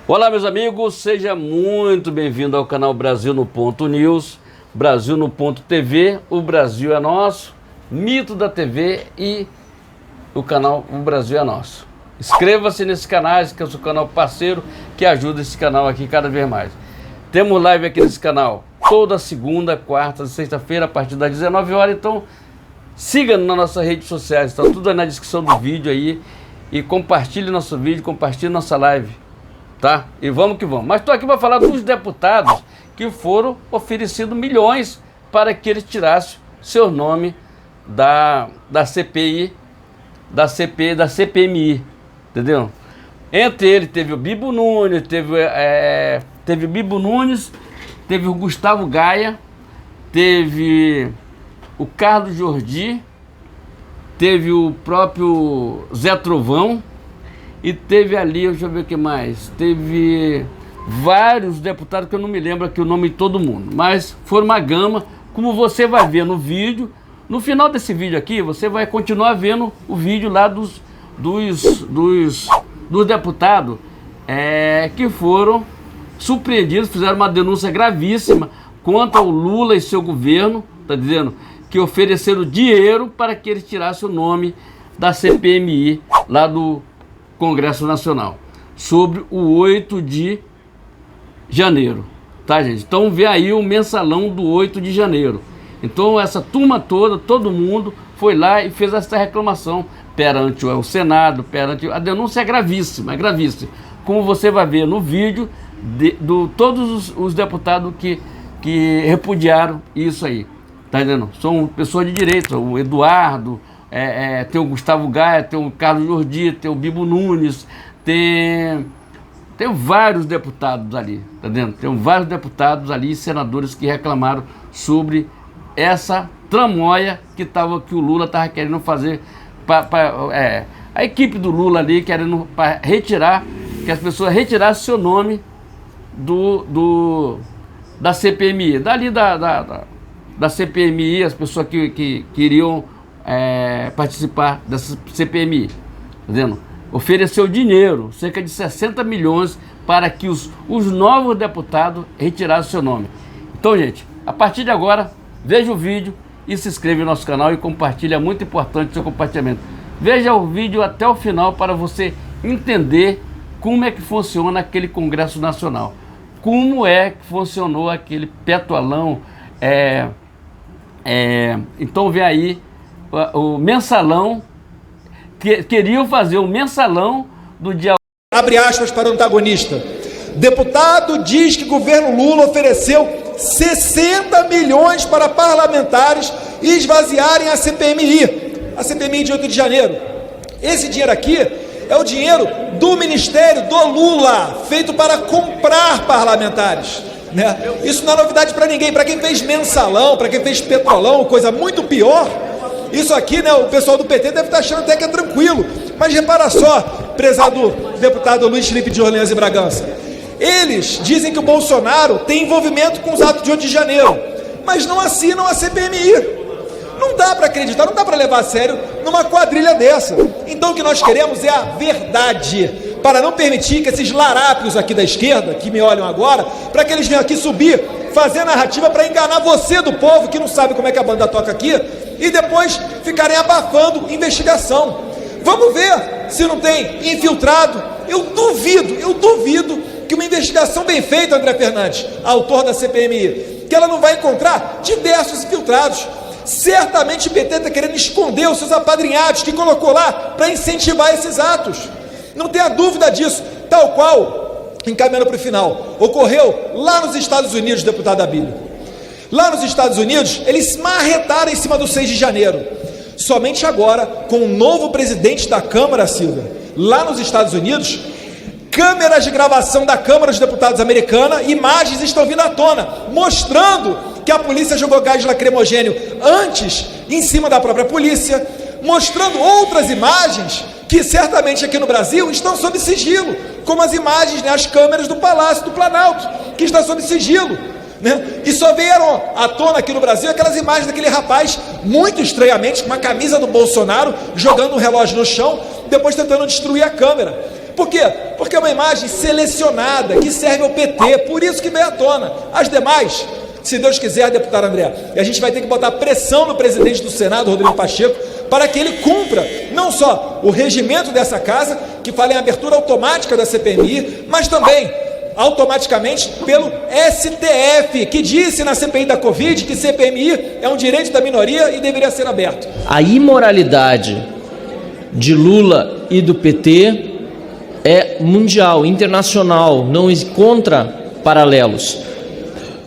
Olá, meus amigos, seja muito bem-vindo ao canal Brasil no Ponto News, Brasil no Ponto TV, o Brasil é nosso, Mito da TV e o canal O Brasil é Nosso. Inscreva-se nesse canal, que é o seu canal parceiro, que ajuda esse canal aqui cada vez mais. Temos live aqui nesse canal toda segunda, quarta e sexta-feira, a partir das 19 horas, então siga-nos nas nossas redes sociais, está tudo aí na descrição do vídeo aí, e compartilhe nosso vídeo, compartilhe nossa live. Tá? E vamos que vamos. Mas estou aqui para falar dos deputados que foram oferecidos milhões para que eles tirassem seu nome da CPI, da CPMI, entendeu? Entre eles teve o Bibo Nunes, teve o Gustavo Gaia, teve o Carlos Jordi, teve o próprio Zé Trovão, e teve ali, deixa eu ver o que mais, teve vários deputados que eu não me lembro aqui o nome de todo mundo, mas foi uma gama, como você vai ver no vídeo. No final desse vídeo aqui, você vai continuar vendo o vídeo lá dos deputados que foram surpreendidos, fizeram uma denúncia gravíssima contra o Lula e seu governo, tá dizendo que ofereceram dinheiro para que eles tirassem o nome da CPMI lá do Congresso Nacional, sobre o 8 de janeiro, tá, gente? Então vê aí o mensalão do 8 de janeiro. Então essa turma toda, todo mundo foi lá e fez essa reclamação perante o Senado, a denúncia é gravíssima, como você vai ver no vídeo todos os deputados que repudiaram isso aí, tá entendendo? São pessoas de direita, o Eduardo, tem o Gustavo Gaia, tem o Carlos Jordi, tem o Bibo Nunes, tem vários deputados ali, tá vendo? Tem vários deputados ali, senadores que reclamaram sobre essa tramóia que o Lula estava querendo fazer, a equipe do Lula ali querendo retirar, que as pessoas retirassem seu nome da CPMI, da CPMI, as pessoas que queriam participar dessa CPMI, tá vendo? Ofereceu dinheiro, cerca de 60 milhões, para que os novos deputados retirassem seu nome. Então, gente, a partir de agora, veja o vídeo e se inscreva no nosso canal e compartilhe, é muito importante o seu compartilhamento. Veja o vídeo até o final para você entender como é que funciona aquele Congresso Nacional, como é que funcionou aquele petualão, então vem aí o mensalão, queriam fazer o mensalão do dia... Abre aspas para o antagonista. Deputado diz que governo Lula ofereceu 60 milhões para parlamentares esvaziarem a CPMI de 8 de janeiro. Esse dinheiro aqui é o dinheiro do Ministério do Lula, feito para comprar parlamentares, né? Isso não é novidade para ninguém, para quem fez mensalão, para quem fez petrolão, coisa muito pior. Isso aqui, né, o pessoal do PT deve estar achando até que é tranquilo, mas repara só, prezado deputado Luiz Felipe de Orleans e Bragança, eles dizem que o Bolsonaro tem envolvimento com os atos de 8 de janeiro, mas não assinam a CPMI. Não dá para acreditar, não dá para levar a sério numa quadrilha dessa. Então o que nós queremos é a verdade, para não permitir que esses larápios aqui da esquerda, que me olham agora, para que eles venham aqui subir, fazer narrativa para enganar você do povo, que não sabe como é que a banda toca aqui, e depois ficarem abafando investigação. Vamos ver se não tem infiltrado. Eu duvido que uma investigação bem feita, André Fernandes, autor da CPMI, que ela não vai encontrar diversos infiltrados. Certamente o PT está querendo esconder os seus apadrinhados que colocou lá para incentivar esses atos. Não tenha dúvida disso, tal qual, encaminhando para o final, ocorreu lá nos Estados Unidos, deputado Abílio. Lá nos Estados Unidos, eles se marretaram em cima do 6 de janeiro. Somente agora, com o novo presidente da Câmara, Silvia, lá nos Estados Unidos, câmeras de gravação da Câmara dos Deputados americana, imagens estão vindo à tona, mostrando que a polícia jogou gás lacrimogênio antes, em cima da própria polícia, mostrando outras imagens que certamente aqui no Brasil estão sob sigilo, como as imagens, né, as câmeras do Palácio do Planalto, que está sob sigilo, né? E só vieram à tona aqui no Brasil aquelas imagens daquele rapaz, muito estranhamente, com uma camisa do Bolsonaro, jogando um relógio no chão, depois tentando destruir a câmera. Por quê? Porque é uma imagem selecionada, que serve ao PT, por isso que veio à tona. As demais, se Deus quiser, deputado André, a gente vai ter que botar pressão no presidente do Senado, Rodrigo Pacheco, para que ele cumpra não só o regimento dessa casa, que fala em abertura automática da CPMI, mas também automaticamente pelo STF, que disse na CPI da Covid que CPMI é um direito da minoria e deveria ser aberto. A imoralidade de Lula e do PT é mundial, internacional, não encontra paralelos.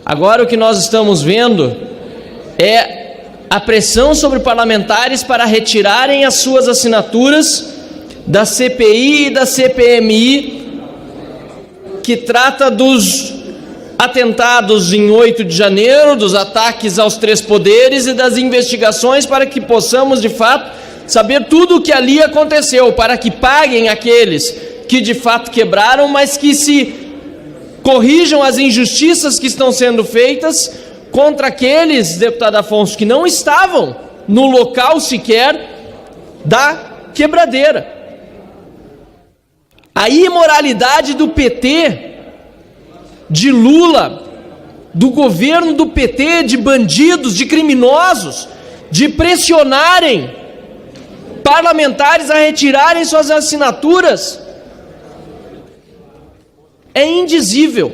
Agora o que nós estamos vendo é a pressão sobre parlamentares para retirarem as suas assinaturas da CPI e da CPMI, que trata dos atentados em 8 de janeiro, dos ataques aos 3 poderes e das investigações, para que possamos de fato saber tudo o que ali aconteceu, para que paguem aqueles que de fato quebraram, mas que se corrijam as injustiças que estão sendo feitas contra aqueles, deputado Afonso, que não estavam no local sequer da quebradeira. A imoralidade do PT, de Lula, do governo do PT, de bandidos, de criminosos, de pressionarem parlamentares a retirarem suas assinaturas, é indizível.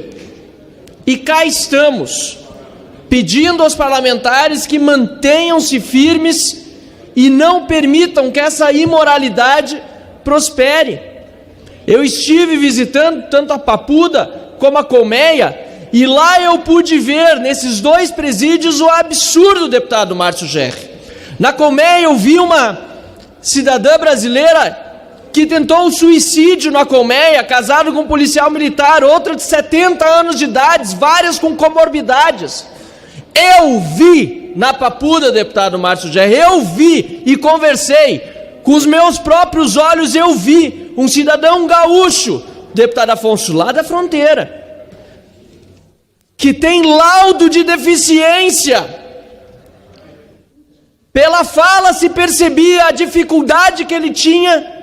E cá estamos, pedindo aos parlamentares que mantenham-se firmes e não permitam que essa imoralidade prospere. Eu estive visitando tanto a Papuda como a Colmeia, e lá eu pude ver, nesses 2 presídios, o absurdo, deputado Márcio Gerri. Na Colmeia eu vi uma cidadã brasileira que tentou o suicídio na Colmeia, casado com um policial militar, outra de 70 anos de idade, várias com comorbidades. Eu vi na Papuda, deputado Márcio Gerri, eu vi e conversei com os meus próprios olhos, eu vi um cidadão gaúcho, deputado Afonso, lá da fronteira, que tem laudo de deficiência. Pela fala se percebia a dificuldade que ele tinha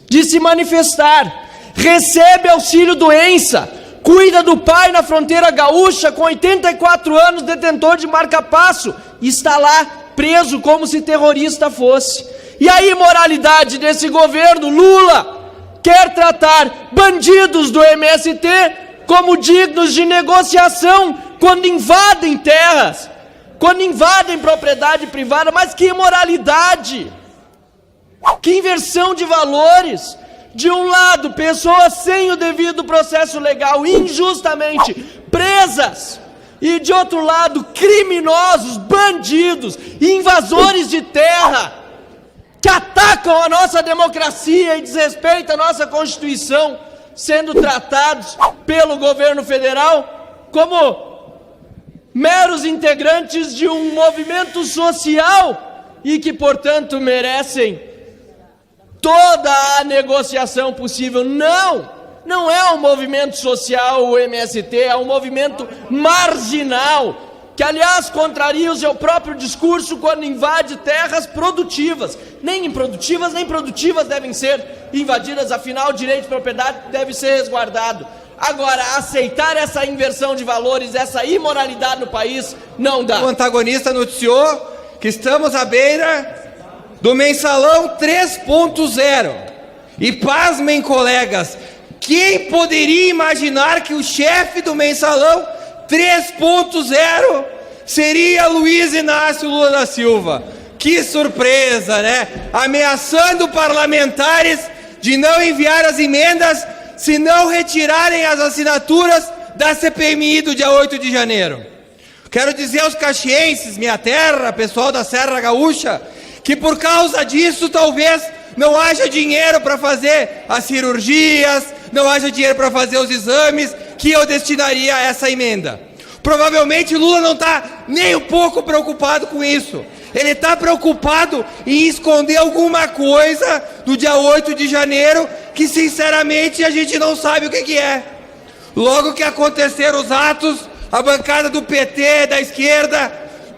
de se manifestar. Recebe auxílio doença, cuida do pai na fronteira gaúcha, com 84 anos, detentor de marca-passo, está lá preso como se terrorista fosse. E a imoralidade desse governo, Lula, quer tratar bandidos do MST como dignos de negociação quando invadem terras, quando invadem propriedade privada. Mas que imoralidade, que inversão de valores. De um lado, pessoas sem o devido processo legal, injustamente presas, e de outro lado, criminosos, bandidos, invasores de terra, que atacam a nossa democracia e desrespeitam a nossa Constituição, sendo tratados pelo governo federal como meros integrantes de um movimento social e que, portanto, merecem toda a negociação possível. Não é um movimento social o MST, é um movimento marginal, que aliás contraria o seu próprio discurso quando invade terras produtivas. Nem improdutivas, nem produtivas devem ser invadidas, afinal o direito de propriedade deve ser resguardado. Agora, aceitar essa inversão de valores, essa imoralidade no país, não dá. O antagonista noticiou que estamos à beira do mensalão 3.0. E pasmem, colegas, quem poderia imaginar que o chefe do mensalão 3.0 seria Luiz Inácio Lula da Silva? Que surpresa, né? Ameaçando parlamentares de não enviar as emendas se não retirarem as assinaturas da CPMI do dia 8 de janeiro. Quero dizer aos caxienses, minha terra, pessoal da Serra Gaúcha, que por causa disso talvez não haja dinheiro para fazer as cirurgias, não haja dinheiro para fazer os exames que eu destinaria a essa emenda. Provavelmente Lula não está nem um pouco preocupado com isso. Ele está preocupado em esconder alguma coisa do dia 8 de janeiro que sinceramente a gente não sabe o que é. Logo que aconteceram os atos, a bancada do PT, da esquerda,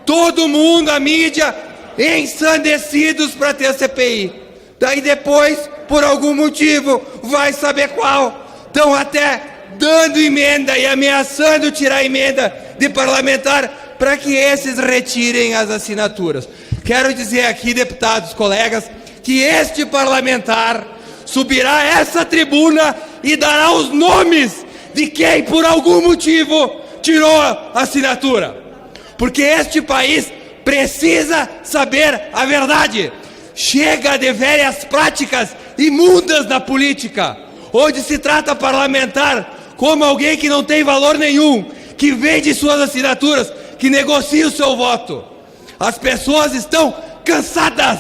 todo mundo, a mídia, ensandecidos para ter a CPI. Daí depois, por algum motivo, vai saber qual, estão até dando emenda e ameaçando tirar emenda de parlamentar para que esses retirem as assinaturas. Quero dizer aqui, deputados, colegas, que este parlamentar subirá a essa tribuna e dará os nomes de quem, por algum motivo, tirou a assinatura. Porque este país precisa saber a verdade. Chega de velhas práticas imundas na política, onde se trata parlamentar como alguém que não tem valor nenhum, que vende suas assinaturas, que negocia o seu voto. As pessoas estão cansadas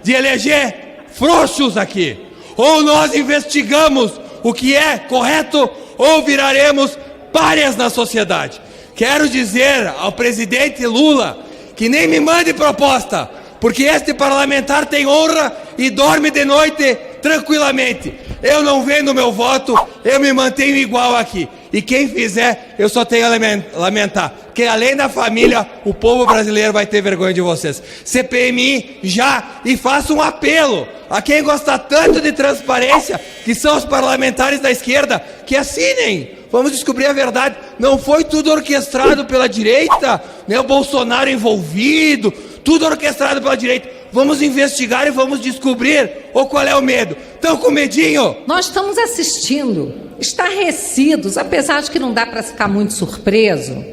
de eleger frouxos aqui. Ou nós investigamos o que é correto, ou viraremos párias na sociedade. Quero dizer ao presidente Lula que nem me mande proposta, porque este parlamentar tem honra e dorme de noite tranquilamente. Eu não vendo meu voto, eu me mantenho igual aqui. E quem fizer, eu só tenho a lamentar, que além da família, o povo brasileiro vai ter vergonha de vocês. CPMI já, e faço um apelo a quem gosta tanto de transparência, que são os parlamentares da esquerda, que assinem. Vamos descobrir a verdade. Não foi tudo orquestrado pela direita, né? O Bolsonaro envolvido, tudo orquestrado pela direita. Vamos investigar e vamos descobrir. Ou qual é o medo? Estão com medinho? Nós estamos assistindo, estarrecidos, apesar de que não dá para ficar muito surpreso,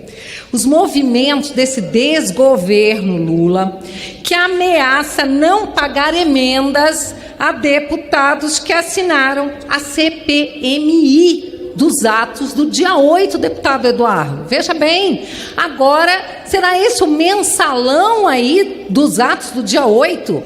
os movimentos desse desgoverno Lula, que ameaça não pagar emendas a deputados que assinaram a CPMI dos atos do dia 8, deputado Eduardo. Veja bem, agora será esse o mensalão aí dos atos do dia 8?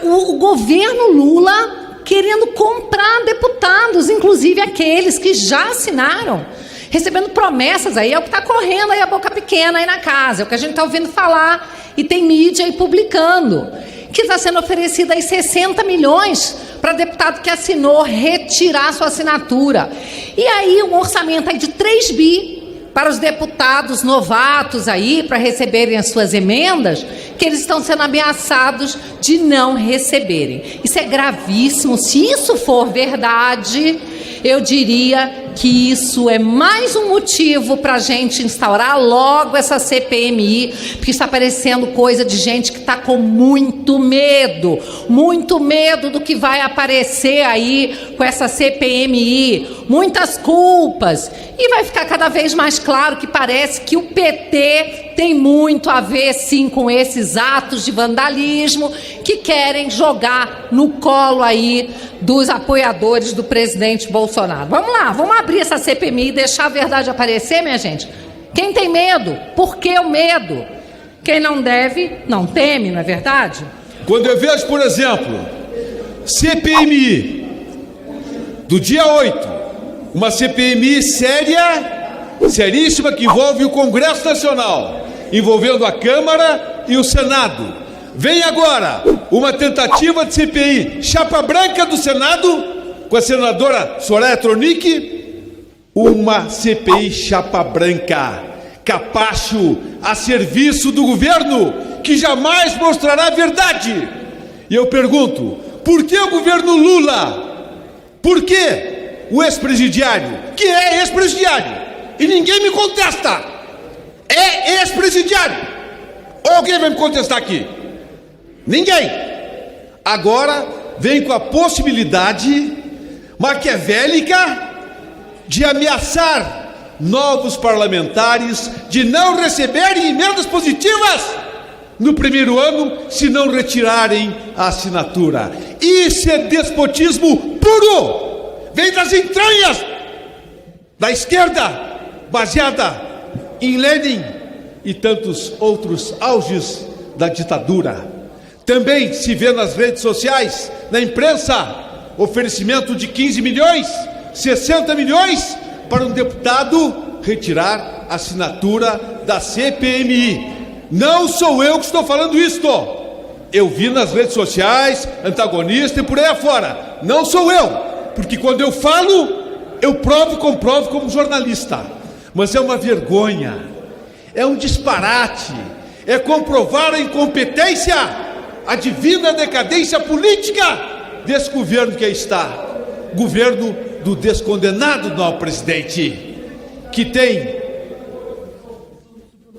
O governo Lula querendo comprar deputados, inclusive aqueles que já assinaram, recebendo promessas aí, é o que está correndo aí a boca pequena aí na casa, é o que a gente está ouvindo falar e tem mídia aí publicando, que está sendo oferecido aí 60 milhões para deputado que assinou retirar sua assinatura. E aí um orçamento aí de 3 bi para os deputados novatos aí, para receberem as suas emendas, que eles estão sendo ameaçados de não receberem. Isso é gravíssimo. Se isso for verdade, eu diria que isso é mais um motivo para a gente instaurar logo essa CPMI, porque está parecendo coisa de gente que está com muito medo do que vai aparecer aí com essa CPMI, muitas culpas, e vai ficar cada vez mais claro que parece que o PT tem muito a ver, sim, com esses atos de vandalismo que querem jogar no colo aí dos apoiadores do presidente Bolsonaro. Vamos lá, vamos abrir essa CPMI e deixar a verdade aparecer, minha gente. Quem tem medo? Por que o medo? Quem não deve, não teme, não é verdade? Quando eu vejo, por exemplo, CPMI do dia 8, uma CPMI séria, seríssima, que envolve o Congresso Nacional, envolvendo a Câmara e o Senado. Vem agora uma tentativa de CPI chapa branca do Senado, com a senadora Soraya Tronic, uma CPI chapa branca, capacho a serviço do governo, que jamais mostrará a verdade. E eu pergunto, por que o governo Lula? Por que o ex-presidiário, que é ex-presidiário, e ninguém me contesta, é ex-presidiário? Ou alguém vai me contestar aqui? Ninguém. Agora vem com a possibilidade maquiavélica de ameaçar novos parlamentares de não receberem emendas positivas no primeiro ano se não retirarem a assinatura. Isso é despotismo puro. Vem das entranhas da esquerda, baseada em Lenin e tantos outros auges da ditadura. Também se vê nas redes sociais, na imprensa, oferecimento de 15 milhões, 60 milhões para um deputado retirar a assinatura da CPMI. Não sou eu que estou falando isto. Eu vi nas redes sociais, antagonista e por aí afora. Não sou eu, porque quando eu falo, eu provo e comprovo como jornalista. Mas é uma vergonha, é um disparate, é comprovar a incompetência, a divina decadência política desse governo que aí está, governo do descondenado novo presidente, que tem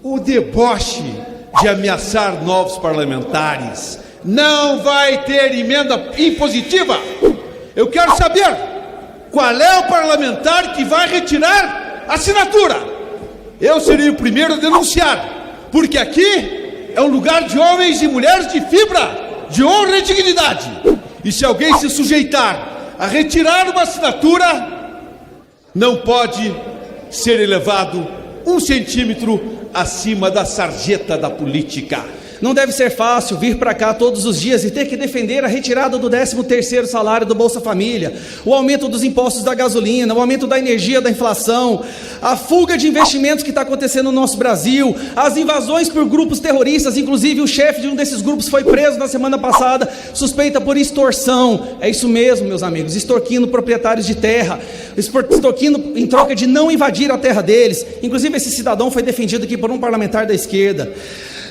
o deboche de ameaçar novos parlamentares. Não vai ter emenda impositiva. Eu quero saber qual é o parlamentar que vai retirar a assinatura. Eu serei o primeiro a denunciar, porque aqui é um lugar de homens e mulheres de fibra, de honra e dignidade. E se alguém se sujeitar a retirar uma assinatura, não pode ser elevado 1 centímetro acima da sarjeta da política. Não deve ser fácil vir para cá todos os dias e ter que defender a retirada do 13º salário do Bolsa Família, o aumento dos impostos da gasolina, o aumento da energia, da inflação, a fuga de investimentos que está acontecendo no nosso Brasil, as invasões por grupos terroristas. Inclusive o chefe de um desses grupos foi preso na semana passada, suspeita por extorsão. É isso mesmo, meus amigos, extorquindo proprietários de terra, extorquindo em troca de não invadir a terra deles. Inclusive esse cidadão foi defendido aqui por um parlamentar da esquerda.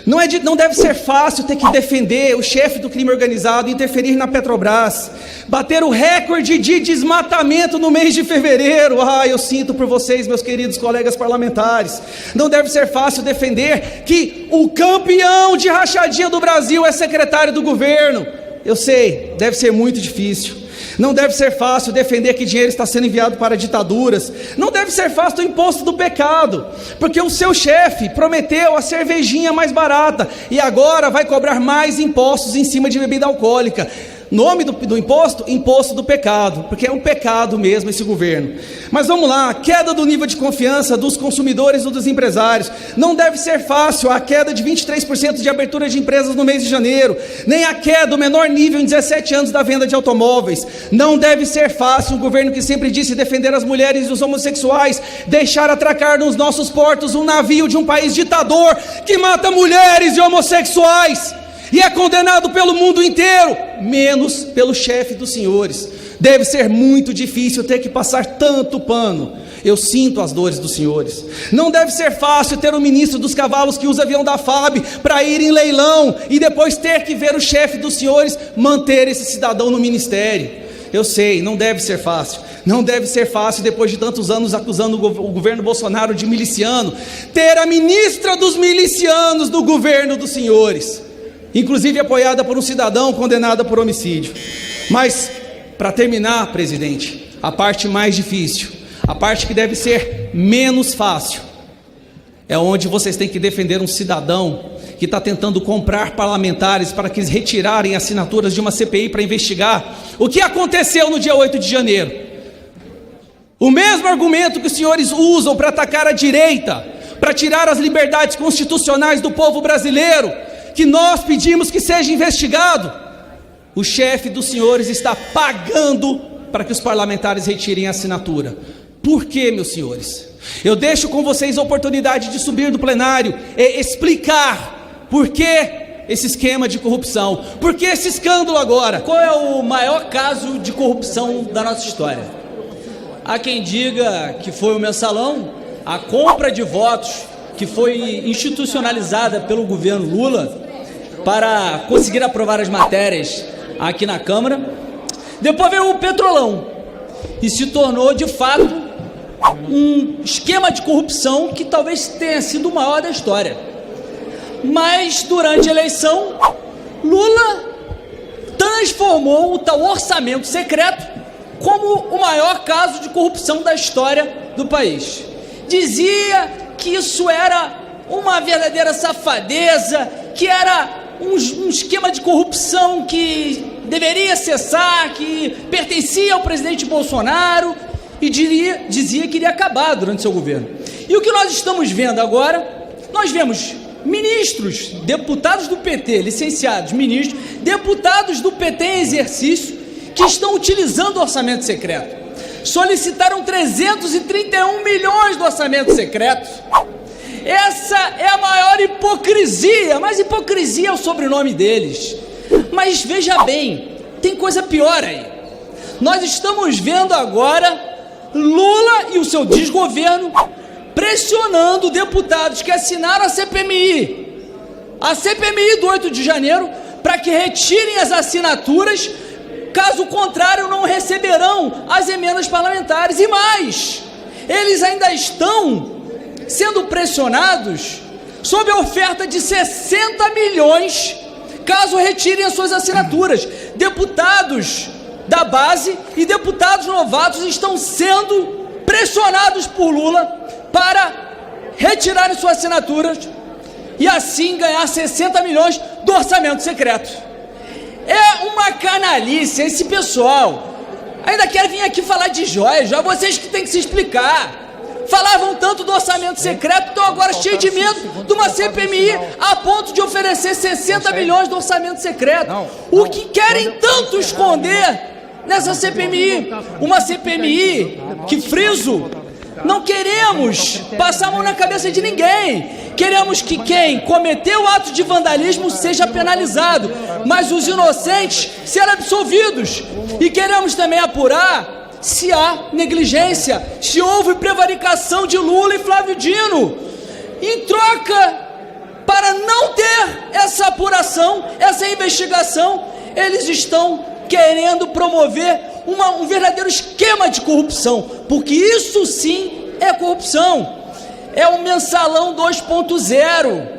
Não deve ser fácil ter que defender o chefe do crime organizado, interferir na Petrobras, bater o recorde de desmatamento no mês de fevereiro. Eu sinto por vocês, meus queridos colegas parlamentares. Não deve ser fácil defender que o campeão de rachadinha do Brasil é secretário do governo. Eu sei, deve ser muito difícil. Não deve ser fácil defender que dinheiro está sendo enviado para ditaduras. Não deve ser fácil o imposto do pecado, porque o seu chefe prometeu a cervejinha mais barata e agora vai cobrar mais impostos em cima de bebida alcoólica. Nome do imposto? Imposto do pecado, porque é um pecado mesmo esse governo. Mas vamos lá, queda do nível de confiança dos consumidores e dos empresários. Não deve ser fácil a queda de 23% de abertura de empresas no mês de janeiro, nem a queda, o menor nível em 17 anos da venda de automóveis. Não deve ser fácil um governo que sempre disse defender as mulheres e os homossexuais, deixar atracar nos nossos portos um navio de um país ditador que mata mulheres e homossexuais e é condenado pelo mundo inteiro, menos pelo chefe dos senhores. Deve ser muito difícil ter que passar tanto pano. Eu sinto as dores dos senhores. Não deve ser fácil ter um ministro dos cavalos que usa avião da FAB para ir em leilão e depois ter que ver o chefe dos senhores manter esse cidadão no ministério. Eu sei, não deve ser fácil. Não deve ser fácil, depois de tantos anos acusando o governo Bolsonaro de miliciano, ter a ministra dos milicianos do governo dos senhores, inclusive apoiada por um cidadão condenado por homicídio. Mas, para terminar, presidente, a parte mais difícil, a parte que deve ser menos fácil, é onde vocês têm que defender um cidadão que está tentando comprar parlamentares para que eles retirarem assinaturas de uma CPI para investigar o que aconteceu no dia 8 de janeiro. O mesmo argumento que os senhores usam para atacar a direita, para tirar as liberdades constitucionais do povo brasileiro, que nós pedimos que seja investigado, o chefe dos senhores está pagando para que os parlamentares retirem a assinatura. Por quê, meus senhores? Eu deixo com vocês a oportunidade de subir do plenário e explicar por que esse esquema de corrupção, por que esse escândalo agora. Qual é o maior caso de corrupção da nossa história? Há quem diga que foi o mensalão, a compra de votos que foi institucionalizada pelo governo Lula para conseguir aprovar as matérias aqui na Câmara. Depois veio o Petrolão e se tornou de fato um esquema de corrupção que talvez tenha sido o maior da história. Mas durante a eleição, Lula transformou o tal orçamento secreto como o maior caso de corrupção da história do país. Dizia que isso era uma verdadeira safadeza, que era um esquema de corrupção que deveria cessar, que pertencia ao presidente Bolsonaro, e dizia que iria acabar durante seu governo. E o que nós estamos vendo agora? Nós vemos ministros, deputados do PT, licenciados, ministros, deputados do PT em exercício, que estão utilizando o orçamento secreto. Solicitaram 331 milhões do orçamento secreto. Essa é a maior hipocrisia, mas hipocrisia é o sobrenome deles. Mas veja bem, tem coisa pior aí. Nós estamos vendo agora Lula e o seu desgoverno pressionando deputados que assinaram a CPMI do 8 de janeiro, para que retirem as assinaturas, Caso contrário, não receberão as emendas parlamentares. E mais, eles ainda estão sendo pressionados sob a oferta de 60 milhões, caso retirem as suas assinaturas. Deputados da base e deputados novatos estão sendo pressionados por Lula para retirarem suas assinaturas e assim ganhar 60 milhões do orçamento secreto. É uma canalice esse pessoal. Ainda quer vir aqui falar de joias, já vocês que têm que se explicar. Falavam tanto do orçamento secreto, estão agora cheios de medo de uma CPMI a ponto de oferecer 60 milhões do orçamento secreto. O que querem tanto esconder nessa CPMI? Uma CPMI que, friso, não queremos passar a mão na cabeça de ninguém. Queremos que quem cometeu o ato de vandalismo seja penalizado, mas os inocentes serão absolvidos. E queremos também apurar se há negligência, se houve prevaricação de Lula e Flávio Dino. Em troca, para não ter essa apuração, essa investigação, eles estão querendo promover um verdadeiro esquema de corrupção, porque isso sim é corrupção. É um mensalão 2.0.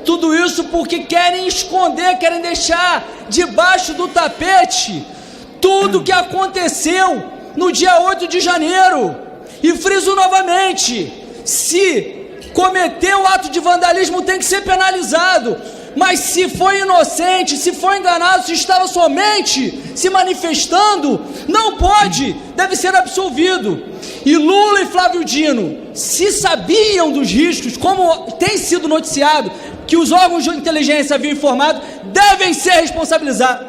Tudo isso porque querem esconder, querem deixar debaixo do tapete tudo que aconteceu no dia 8 de janeiro. E friso novamente, se cometeu ato de vandalismo tem que ser penalizado, mas se foi inocente, se foi enganado, se estava somente se manifestando, não pode, deve ser absolvido. E Lula e Flávio Dino, se sabiam dos riscos, como tem sido noticiado, que os órgãos de inteligência haviam informado, devem ser responsabilizados.